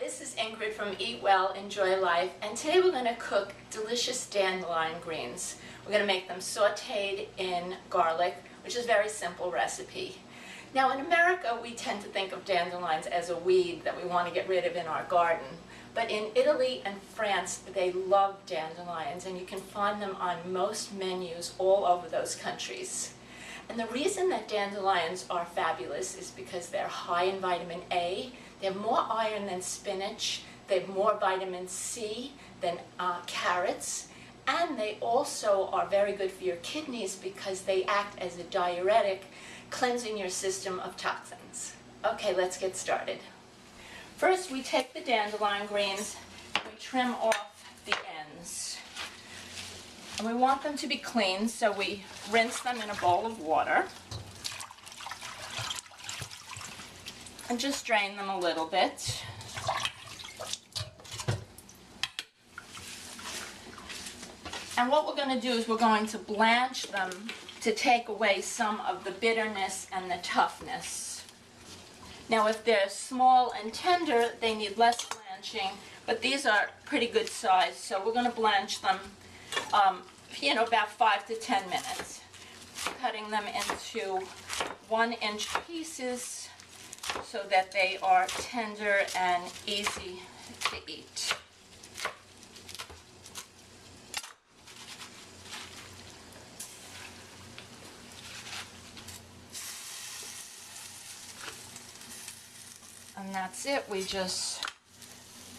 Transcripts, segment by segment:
this is Ingrid from Eat Well, Enjoy Life, and today we're going to cook delicious dandelion greens. We're going to make them sauteed in garlic, which is a very simple recipe. Now in America we tend to think of dandelions as a weed that we want to get rid of in our garden, but in Italy and France they love dandelions, and you can find them on most menus all over those countries. And the reason that dandelions are fabulous is because they're high in vitamin A, they have more iron than spinach, they have more vitamin C than carrots, and they also are very good for your kidneys because they act as a diuretic, cleansing your system of toxins. Okay, let's get started. First we take the dandelion greens and we trim off the ends. And we want them to be clean, so we rinse them in a bowl of water and just drain them a little bit. And what we're going to do is we're going to blanch them to take away some of the bitterness and the toughness. Now if they're small and tender, they need less blanching, but these are pretty good size, so we're going to blanch them about 5 to 10 minutes, cutting them into 1-inch pieces so that they are tender and easy to eat. And that's it. We just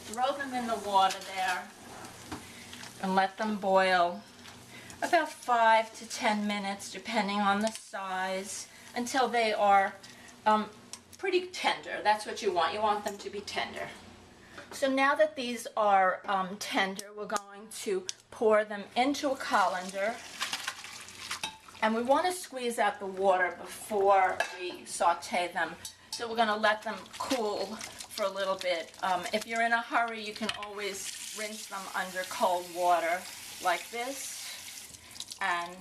throw them in the water there and let them boil about 5 to 10 minutes, depending on the size, until they are pretty tender. That's what you want. You want them to be tender. So now that these are tender, we're going to pour them into a colander, and we want to squeeze out the water before we saute them. So we're going to let them cool for a little bit. If you're in a hurry, you can always rinse them under cold water like this and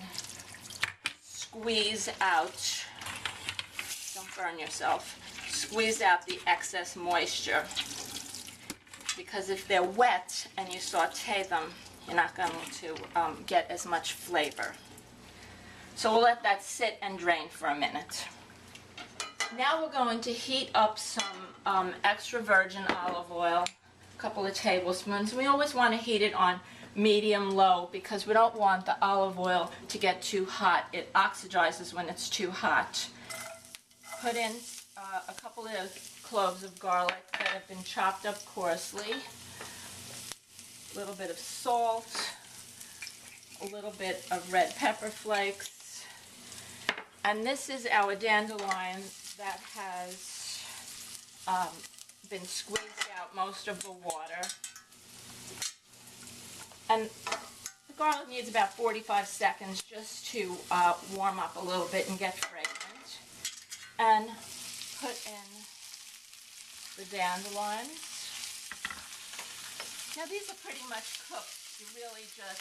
squeeze out, don't burn yourself, squeeze out the excess moisture, because if they're wet and you saute them, you're not going to get as much flavor. So we'll let that sit and drain for a minute. Now we're going to heat up some extra virgin olive oil, a couple of tablespoons. We always want to heat it on medium-low because we don't want the olive oil to get too hot. It oxidizes when it's too hot. Put in a couple of cloves of garlic that have been chopped up coarsely, a little bit of salt, a little bit of red pepper flakes, and this is our dandelion that has been squeezed out most of the water. And the garlic needs about 45 seconds just to warm up a little bit and get fragrant. And put in the dandelions. Now these are pretty much cooked. You're really just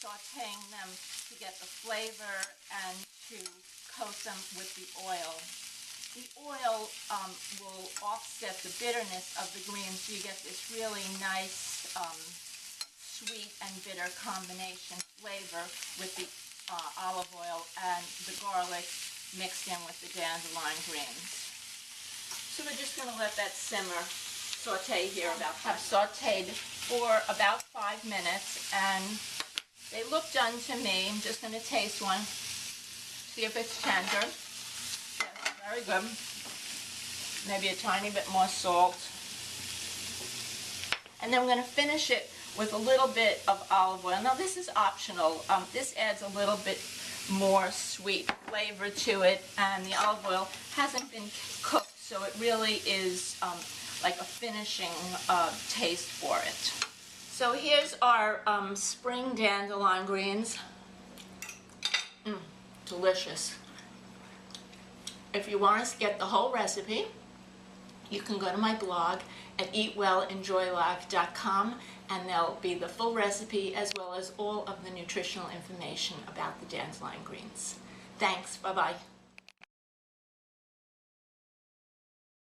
sauteing them to get the flavor and to coat them with the oil. The oil will offset the bitterness of the greens, so you get this really nice sweet and bitter combination flavor with the olive oil and the garlic mixed in with the dandelion greens. So we're just going to let that simmer, saute here, have sauteed for about 5 minutes, and they look done to me. I'm just going to taste one, see if it's tender. Yes, very good. Maybe a tiny bit more salt. And then we're going to finish it with a little bit of olive oil. Now this is optional. This adds a little bit more sweet flavor to it, and the olive oil hasn't been cooked, so it really is like a finishing taste for it. So here's our spring dandelion greens. Delicious. If you want to get the whole recipe, you can go to my blog at eatwellenjoylife.com, and there'll be the full recipe as well as all of the nutritional information about the dandelion greens. Thanks. Bye-bye.